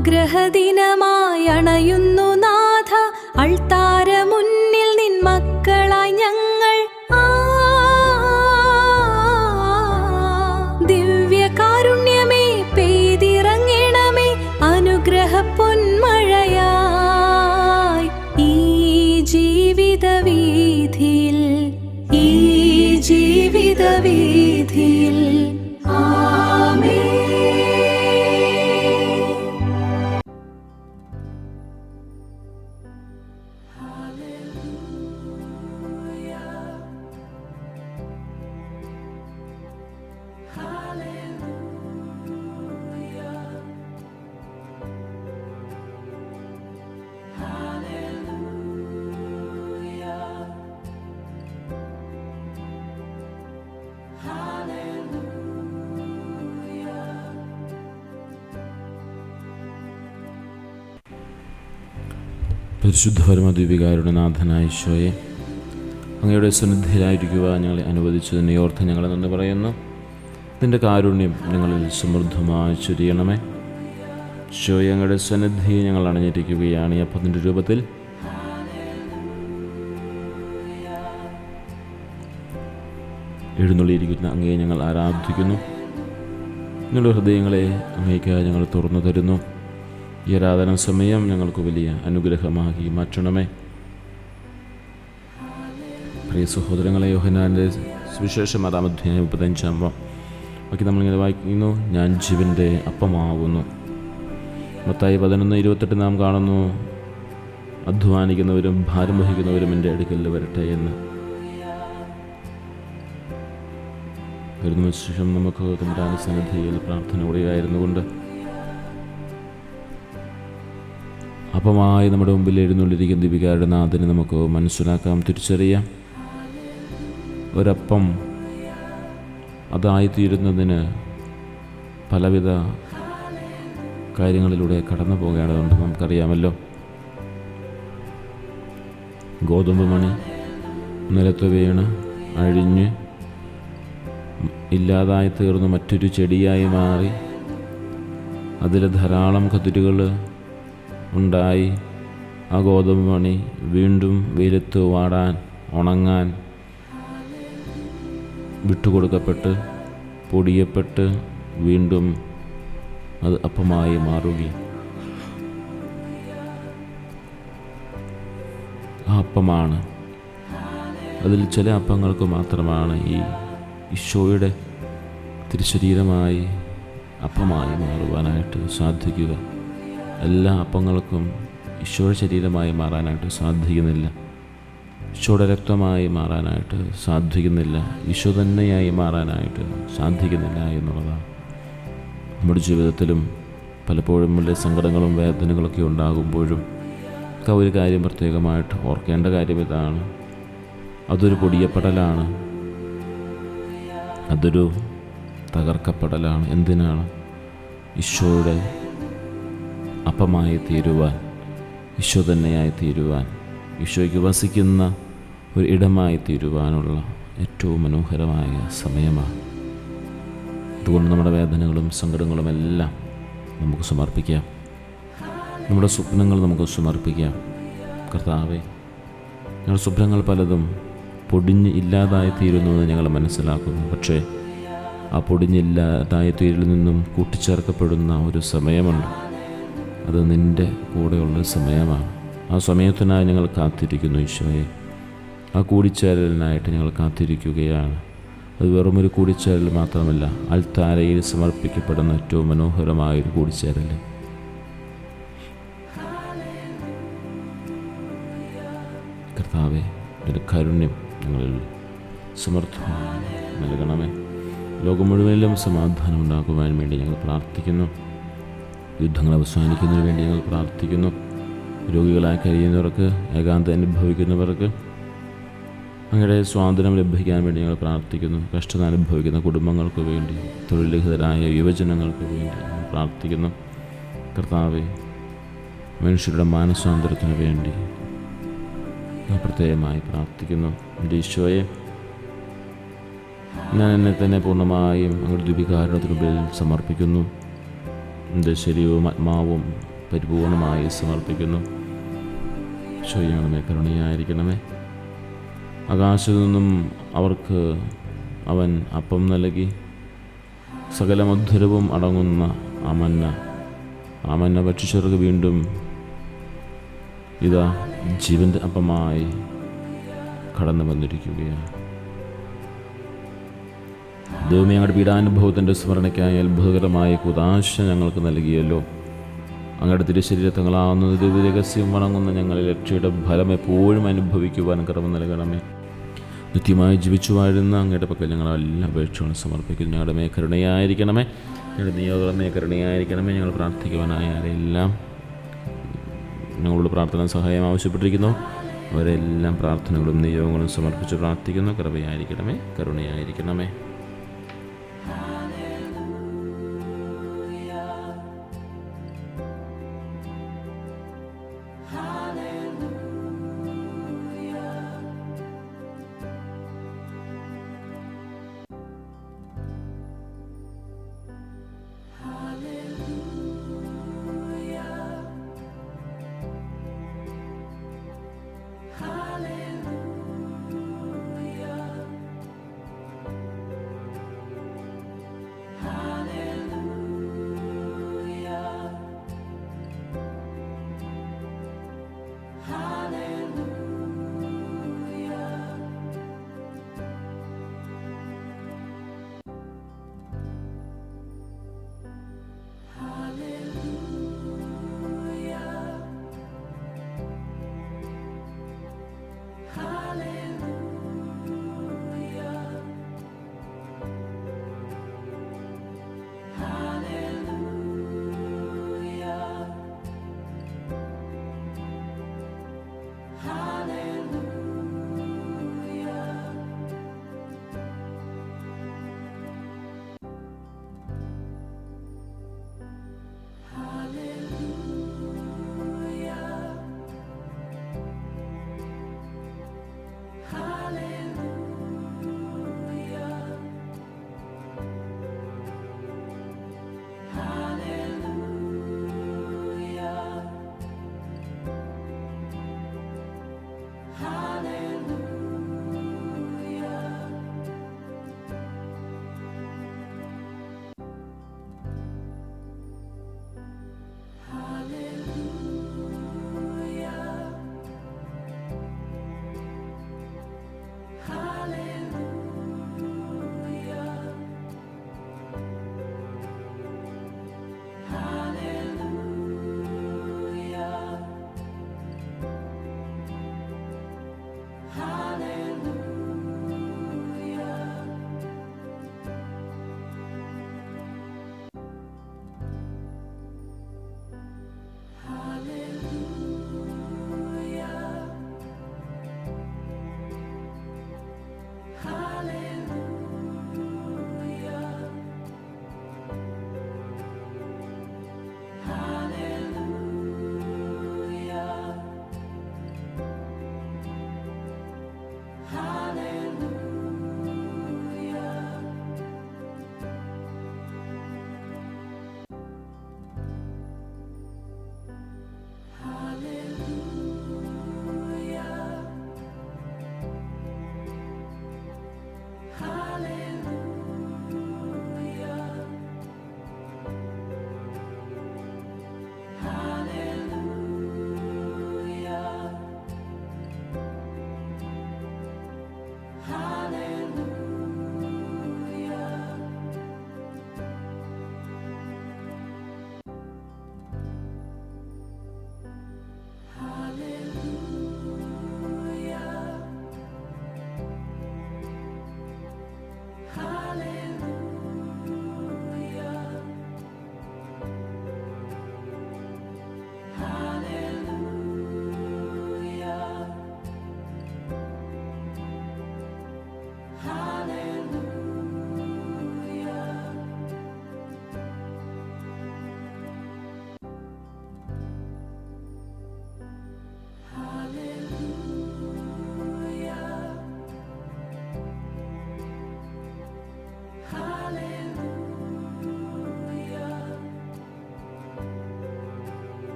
അനുഗ്രഹദിനമായി അണയുന്നു നാഥ, അൾത്താര മുന്നിൽ നിൻ മക്കളായി ഞങ്ങൾ. ദിവ്യകാരുണ്യമേ പെയ്തിറങ്ങണമേ, അനുഗ്രഹ പൊന്മഴയായി ഈ ജീവിതവീഥിയിൽ, ഈ ജീവിതവീഥിയിൽ. ആമേൻ. പരിശുദ്ധ പരമദ്വീപികാരുടെ നാഥനായ ഈശോയെ, അങ്ങയുടെ സന്നിധിയിലായിരിക്കുവാൻ ഞങ്ങളെ അനുവദിച്ചതിനെ ഓർത്ത് ഞങ്ങളെ നന്ദി പറയുന്നു. നിൻ്റെ കാരുണ്യം ഞങ്ങളിൽ സമൃദ്ധമായി ചൊരിയണമേ. ഈശോയെ, അങ്ങയുടെ സന്നിധിയെ ഞങ്ങൾ അണഞ്ഞിരിക്കുകയാണ്. ഈ അപ്പത്തിൻ്റെ രൂപത്തിൽ എഴുന്നള്ളിയിരിക്കുന്ന അങ്ങയെ ഞങ്ങൾ ആരാധിക്കുന്നു. ഞങ്ങളുടെ ഹൃദയങ്ങളെ അങ്ങേയ്ക്കായി ഞങ്ങൾ തുറന്നു തരുന്നു. ഈ ആരാധന സമയം ഞങ്ങൾക്ക് വലിയ അനുഗ്രഹമാക്കി മാറ്റണമേ. പ്രിയ സഹോദരങ്ങളെ, യോഹന്നാൻ്റെ സുവിശേഷം 6-35 ബാക്കി നമ്മളിങ്ങനെ വായിക്കുന്നു. ഞാൻ ജീവൻ്റെ അപ്പമാകുന്നു. മത്തായി 11:28 നാം കാണുന്നു, അധ്വാനിക്കുന്നവരും ഭാരം വഹിക്കുന്നവരും എൻ്റെ അടുക്കൽ വരട്ടെ എന്ന്. വരുന്ന ശേഷം നമുക്ക് തമ്പുരാന്റെ സന്നിധിയിൽ പ്രാർത്ഥനയോടെയായിരുന്നു കൊണ്ട് അപ്പമായി നമ്മുടെ മുമ്പിൽ എഴുന്നള്ളിരിക്കുന്ന ദീപികാരുടെ നാഥനെ നമുക്ക് മനസ്സിലാക്കാം, തിരിച്ചറിയാം. ഒരപ്പം അതായിത്തീരുന്നതിന് പലവിധ കാര്യങ്ങളിലൂടെ കടന്നു പോകേണ്ടതുണ്ട്. നമുക്കറിയാമല്ലോ, ഗോതമ്പ് മണി നിലത്ത് വീണ് അഴിഞ്ഞ് ഇല്ലാതായി തീർന്ന് മറ്റൊരു ചെടിയായി മാറി അതിൽ ധാരാളം കതിരുകൾ ഉണ്ടായി ആ ഗോതമ്പ് മണി വീണ്ടും വെയിലത്ത് വാടാൻ ഉണങ്ങാൻ വിട്ടുകൊടുക്കപ്പെട്ട് പൊടിയപ്പെട്ട് വീണ്ടും അത് അപ്പമായി മാറുകയും ആ അപ്പമാണ്. അതിൽ ചില അപ്പങ്ങൾക്ക് മാത്രമാണ് ഈ ഈശോയുടെ തിരുശരീരമായി അപ്പമായി മാറുവാനായിട്ട് സാധിക്കുക. എല്ലാ അപ്പങ്ങൾക്കും ഈശോയുടെ ശരീരമായി മാറാനായിട്ട് സാധിക്കുന്നില്ല. ഈശോയുടെ രക്തമായി മാറാനായിട്ട് സാധിക്കുന്നില്ല. ഈശോ തന്നെയായി മാറാനായിട്ട് സാധിക്കുന്നില്ല എന്നുള്ളതാണ്. നമ്മുടെ ജീവിതത്തിലും പലപ്പോഴും വലിയ സങ്കടങ്ങളും വേദനകളൊക്കെ ഉണ്ടാകുമ്പോഴും ഒക്കെ ഒരു കാര്യം പ്രത്യേകമായിട്ട് ഓർക്കേണ്ട കാര്യം ഇതാണ്. അതൊരു പൊടിയപ്പെടലാണ്, അതൊരു തകർക്കപ്പെടലാണ്. എന്തിനാണ്? ഈശോയുടെ അപ്പമായി തീരുവാൻ, ഈശോ തന്നെയായി തീരുവാൻ, ഈശോയ്ക്ക് വസിക്കുന്ന ഒരു ഇടമായി തീരുവാനുള്ള ഏറ്റവും മനോഹരമായ സമയമാണ്. അതുകൊണ്ട് നമ്മുടെ വേദനകളും സങ്കടങ്ങളും എല്ലാം നമുക്ക് സമർപ്പിക്കാം. നമ്മുടെ സ്വപ്നങ്ങൾ നമുക്ക് സമർപ്പിക്കാം. കർത്താവേ, ഞങ്ങളുടെ സ്വപ്നങ്ങൾ പലതും പൊടിഞ്ഞ് ഇല്ലാതായി തീരുന്നുവെന്ന് ഞങ്ങൾ മനസ്സിലാക്കുന്നു. പക്ഷേ ആ പൊടിഞ്ഞില്ലാതായി തീരിൽ നിന്നും കൂട്ടിച്ചേർക്കപ്പെടുന്ന ഒരു സമയമുണ്ട്. അത് നിൻ്റെ കൂടെയുള്ള സമയമാണ്. ആ സമയത്തിനായി ഞങ്ങൾ കാത്തിരിക്കുന്നു ഈശോയെ. ആ കൂടിച്ചേരലിനായിട്ട് ഞങ്ങൾ കാത്തിരിക്കുകയാണ്. അത് വെറുമൊരു കൂടിച്ചേരൽ മാത്രമല്ല, അൾത്താരയിൽ സമർപ്പിക്കപ്പെടുന്ന ഏറ്റവും മനോഹരമായൊരു കൂടിച്ചേരൽ. കർത്താവേ, ഒരു കാരുണ്യം ഞങ്ങളിൽ സമർത്ഥമായി നൽകണമേ. ലോകം മുഴുവനിലും സമാധാനം ഉണ്ടാക്കുവാൻ വേണ്ടി ഞങ്ങൾ പ്രാർത്ഥിക്കുന്നു. യുദ്ധങ്ങൾ അവസാനിക്കുന്നതിന് വേണ്ടി ഞങ്ങൾ പ്രാർത്ഥിക്കുന്നു. രോഗികളായി കഴിയുന്നവർക്ക്, ഏകാന്തം അനുഭവിക്കുന്നവർക്ക് അങ്ങയുടെ സ്വാതന്ത്ര്യം ലഭിക്കാൻ വേണ്ടി ഞങ്ങൾ പ്രാർത്ഥിക്കുന്നു. കഷ്ടത അനുഭവിക്കുന്ന കുടുംബങ്ങൾക്ക് വേണ്ടി, തൊഴിൽരഹിതരായ യുവജനങ്ങൾക്ക് വേണ്ടി ഞങ്ങൾ പ്രാർത്ഥിക്കുന്നു. കർത്താവേ, മനുഷ്യരുടെ മാനസാന്തരത്തിന് വേണ്ടി പ്രത്യേകമായി പ്രാർത്ഥിക്കുന്നു. എൻ്റെ ഈശോയെ, ഞാൻ എന്നെ തന്നെ പൂർണ്ണമായും അങ്ങയുടെ ദീപികാരുണ്യത്തിന് മുമ്പിൽ സമർപ്പിക്കുന്നു. എൻ്റെ ശരീരവും ആത്മാവും പരിപൂർണമായി സമർപ്പിക്കുന്നു. ചെയ്യണമേ, കരുണയായിരിക്കണമേ. ആകാശത്തു നിന്നും അവർക്ക് അവൻ അപ്പം നൽകി, സകല മധുരവും അടങ്ങുന്ന ആ മന്ന ഭക്ഷിച്ചവർക്ക് വീണ്ടും ഇതാ ജീവൻ്റെ അപ്പമായി കടന്നു വന്നിരിക്കുകയാണ്. ദൈവമേ, ഞങ്ങളുടെ പീഡാനുഭവത്തിൻ്റെ സ്മരണയ്ക്കായി അത്ഭുതകരമായ കുദാശ ഞങ്ങൾക്ക് നൽകിയല്ലോ. അങ്ങയുടെ തിരുശരീരത്തങ്ങളാവുന്ന ദിവ്യരഹസ്യം വണങ്ങുന്ന ഞങ്ങളിൽ രക്ഷയുടെ ഫലം എപ്പോഴും അനുഭവിക്കുവാൻ കൃപ നൽകണമേ. നിത്യമായി ജീവിച്ചു വാഴുന്ന അങ്ങയുടെ പക്കൽ ഞങ്ങളെല്ലാം അപേക്ഷകളും സമർപ്പിക്കുന്നു. ഞങ്ങളുടെ മേ കരുണയായിരിക്കണമേ, ഞങ്ങളുടെ നിയോഗമേ കരുണയായിരിക്കണമേ. ഞങ്ങൾ പ്രാർത്ഥിക്കുവാനായ ആരെല്ലാം ഞങ്ങളോട് പ്രാർത്ഥന സഹായം ആവശ്യപ്പെട്ടിരിക്കുന്നു, അവരെല്ലാം പ്രാർത്ഥനകളും നിയോഗങ്ങളും സമർപ്പിച്ച് പ്രാർത്ഥിക്കുന്നു. കൃപയായിരിക്കണമേ, കരുണയായിരിക്കണമേ.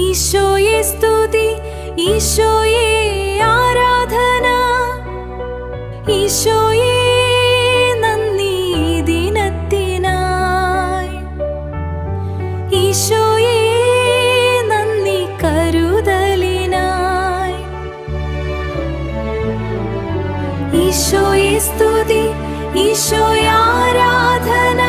ഈശോയെ സ്തുതി, ഈശോയെ ആരാധന, ഈശോയെ നന്ദി ദിനത്തിനായി, ഈശോയെ നന്ദി കരുതലിനായി. ഈശോയെ സ്തുതി, ഈശോയെ ആരാധന,